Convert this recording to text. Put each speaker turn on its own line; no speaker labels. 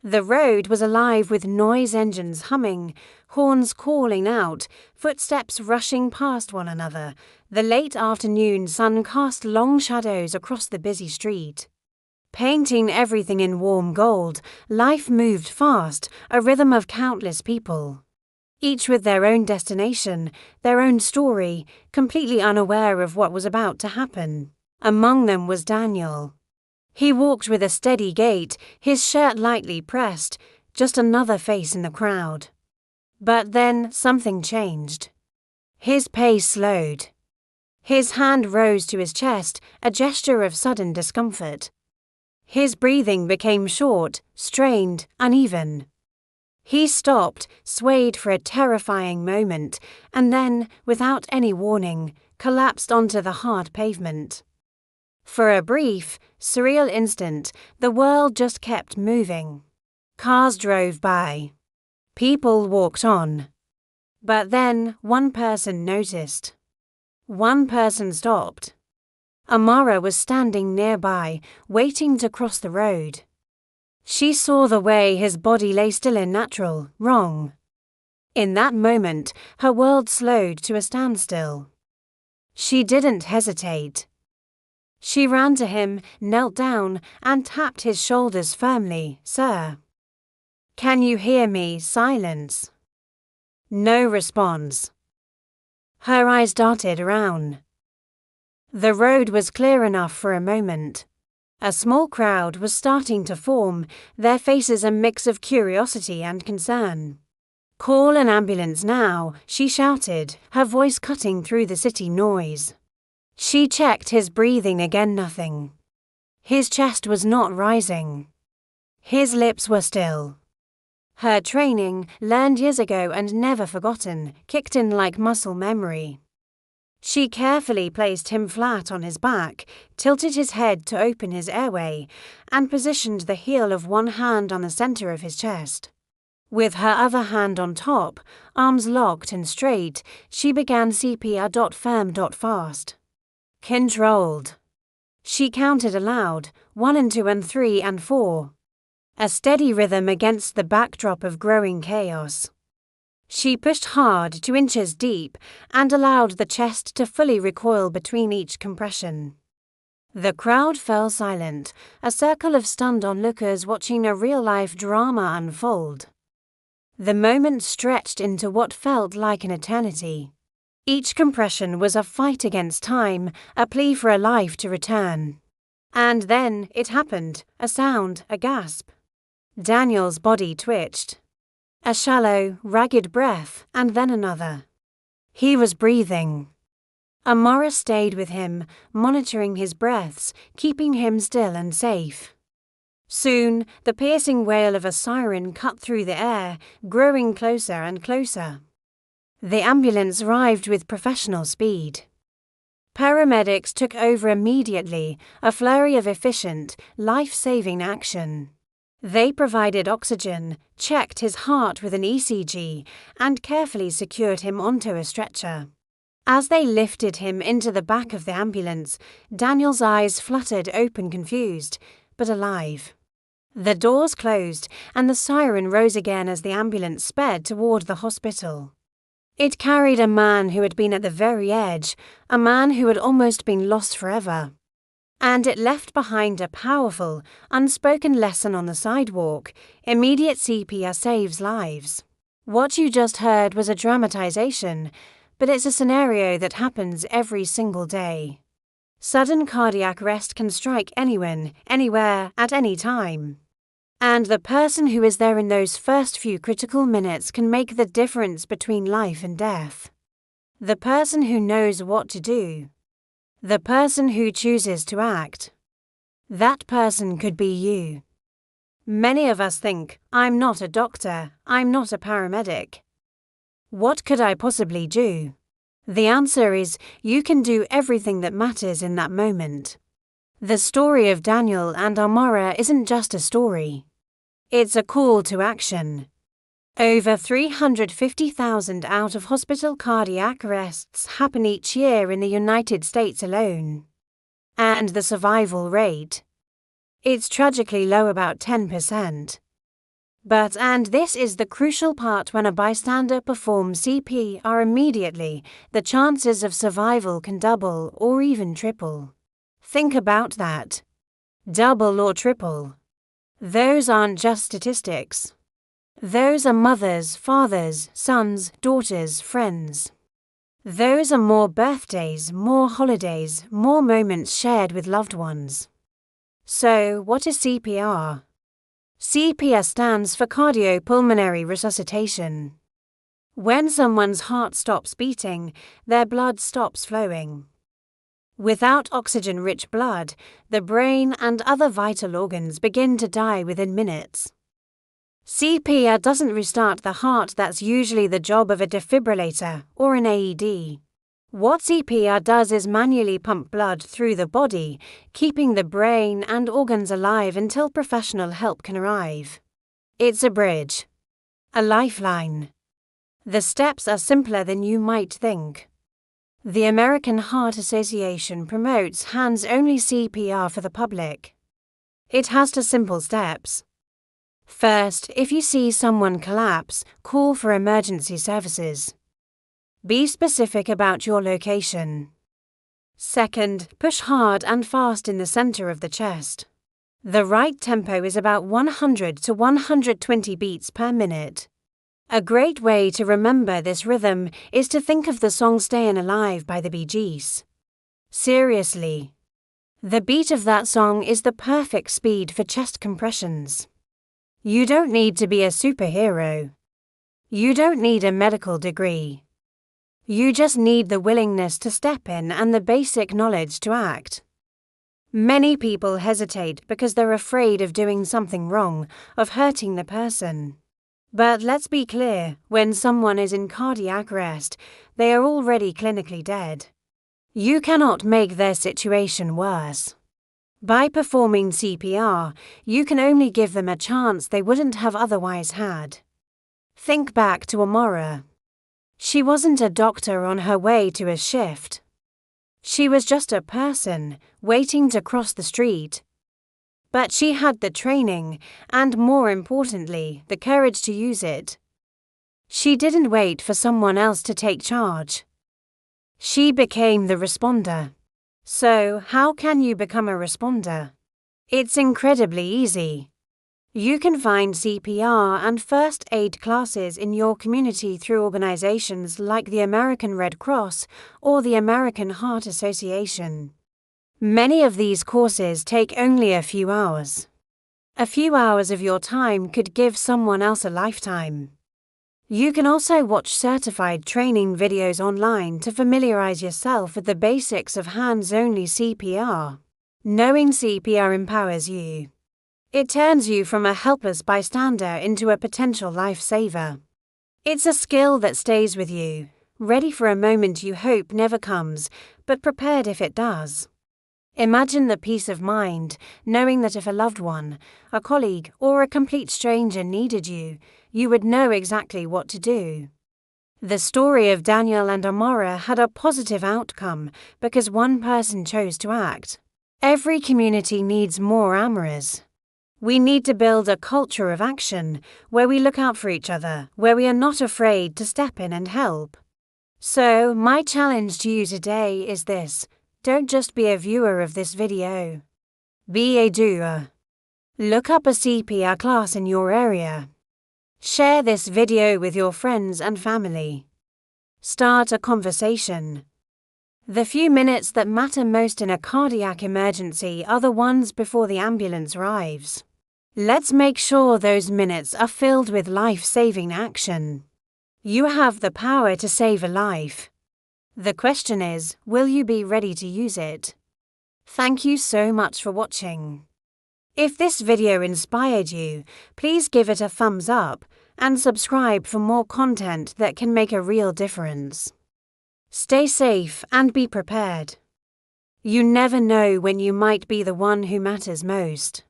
The road was alive with noise engines humming, horns calling out, footsteps rushing past one another. The late afternoon sun cast long shadows across the busy street. Painting everything in warm gold, life moved fast, a rhythm of countless people. Each with their own destination, their own story, completely unaware of what was about to happen. Among them was Daniel. He walked with a steady gait, his shirt lightly pressed, just another face in the crowd. But then something changed. His pace slowed. His hand rose to his chest, a gesture of sudden discomfort. His breathing became short, strained, uneven. He stopped, swayed for a terrifying moment, and then, without any warning, collapsed onto the hard pavement. For a brief, surreal instant, the world just kept moving. Cars drove by. People walked on. But then one person noticed. One person stopped. Amara was standing nearby, waiting to cross the road. She saw the way his body lay still in natural, wrong. In that moment, her world slowed to a standstill. She didn't hesitate. She ran to him, knelt down, and tapped his shoulders firmly. "Sir." "Can you hear me?" Silence. No response. Her eyes darted around. The road was clear enough for a moment. A small crowd was starting to form, their faces a mix of curiosity and concern. "Call an ambulance now," she shouted, her voice cutting through the city noise. She checked his breathing again, nothing. His chest was not rising. His lips were still. Her training, learned years ago and never forgotten, kicked in like muscle memory. She carefully placed him flat on his back, tilted his head to open his airway, and positioned the heel of one hand on the center of his chest. With her other hand on top, arms locked and straight, she began CPR firm fast. Controlled. She counted aloud, 1 and 2 and 3 and 4. A steady rhythm against the backdrop of growing chaos. She pushed hard 2 inches deep and allowed the chest to fully recoil between each compression. The crowd fell silent, a circle of stunned onlookers watching a real-life drama unfold. The moment stretched into what felt like an eternity. Each compression was a fight against time, a plea for a life to return. And then it happened, a sound, a gasp. Daniel's body twitched. A shallow, ragged breath, and then another. He was breathing. Amara stayed with him, monitoring his breaths, keeping him still and safe. Soon, the piercing wail of a siren cut through the air, growing closer and closer. The ambulance arrived with professional speed. Paramedics took over immediately, a flurry of efficient, life-saving action. They provided oxygen, checked his heart with an ECG, and carefully secured him onto a stretcher. As they lifted him into the back of the ambulance, Daniel's eyes fluttered open, confused, but alive. The doors closed, and the siren rose again as the ambulance sped toward the hospital. It carried a man who had been at the very edge, a man who had almost been lost forever. And it left behind a powerful, unspoken lesson on the sidewalk: immediate CPR saves lives. What you just heard was a dramatization, but it's a scenario that happens every single day. Sudden cardiac arrest can strike anyone, anywhere, at any time. And the person who is there in those first few critical minutes can make the difference between life and death. The person who knows what to do. The person who chooses to act. That person could be you. Many of us think, "I'm not a doctor, I'm not a paramedic. What could I possibly do?" The answer is, you can do everything that matters in that moment. The story of Daniel and Amara isn't just a story. It's a call to action. Over 350,000 out-of-hospital cardiac arrests happen each year in the United States alone. And the survival rate? It's tragically low, about 10%. And this is the crucial part, when a bystander performs CPR immediately, the chances of survival can double or even triple. Think about that. Double or triple. Those aren't just statistics. Those are mothers, fathers, sons, daughters, friends. Those are more birthdays, more holidays, more moments shared with loved ones. So, what is CPR? CPR stands for cardiopulmonary resuscitation. When someone's heart stops beating, their blood stops flowing. Without oxygen-rich blood, the brain and other vital organs begin to die within minutes. CPR doesn't restart the heart. That's usually the job of a defibrillator or an AED. What CPR does is manually pump blood through the body, keeping the brain and organs alive until professional help can arrive. It's a bridge. A lifeline. The steps are simpler than you might think. The American Heart Association promotes hands-only CPR for the public. It has 2 simple steps. First, if you see someone collapse, call for emergency services. Be specific about your location. Second, push hard and fast in the center of the chest. The right tempo is about 100 to 120 beats per minute. A great way to remember this rhythm is to think of the song Stayin' Alive by the Bee Gees. Seriously. The beat of that song is the perfect speed for chest compressions. You don't need to be a superhero. You don't need a medical degree. You just need the willingness to step in and the basic knowledge to act. Many people hesitate because they're afraid of doing something wrong, of hurting the person. But let's be clear, when someone is in cardiac arrest, they are already clinically dead. You cannot make their situation worse. By performing CPR, you can only give them a chance they wouldn't have otherwise had. Think back to Amora. She wasn't a doctor on her way to a shift. She was just a person waiting to cross the street. But she had the training and, more importantly, the courage to use it. She didn't wait for someone else to take charge. She became the responder. So, how can you become a responder? It's incredibly easy. You can find CPR and first aid classes in your community through organizations like the American Red Cross or the American Heart Association. Many of these courses take only a few hours. A few hours of your time could give someone else a lifetime. You can also watch certified training videos online to familiarize yourself with the basics of hands-only CPR. Knowing CPR empowers you. It turns you from a helpless bystander into a potential lifesaver. It's a skill that stays with you, ready for a moment you hope never comes, but prepared if it does. Imagine the peace of mind, knowing that if a loved one, a colleague, or a complete stranger needed you, you would know exactly what to do. The story of Daniel and Amora had a positive outcome because one person chose to act. Every community needs more Amoras. We need to build a culture of action where we look out for each other, where we are not afraid to step in and help. So, my challenge to you today is this: don't just be a viewer of this video. Be a doer. Look up a CPR class in your area. Share this video with your friends and family. Start a conversation. The few minutes that matter most in a cardiac emergency are the ones before the ambulance arrives. Let's make sure those minutes are filled with life-saving action. You have the power to save a life. The question is, will you be ready to use it? Thank you so much for watching. If this video inspired you, please give it a thumbs up and subscribe for more content that can make a real difference. Stay safe and be prepared. You never know when you might be the one who matters most.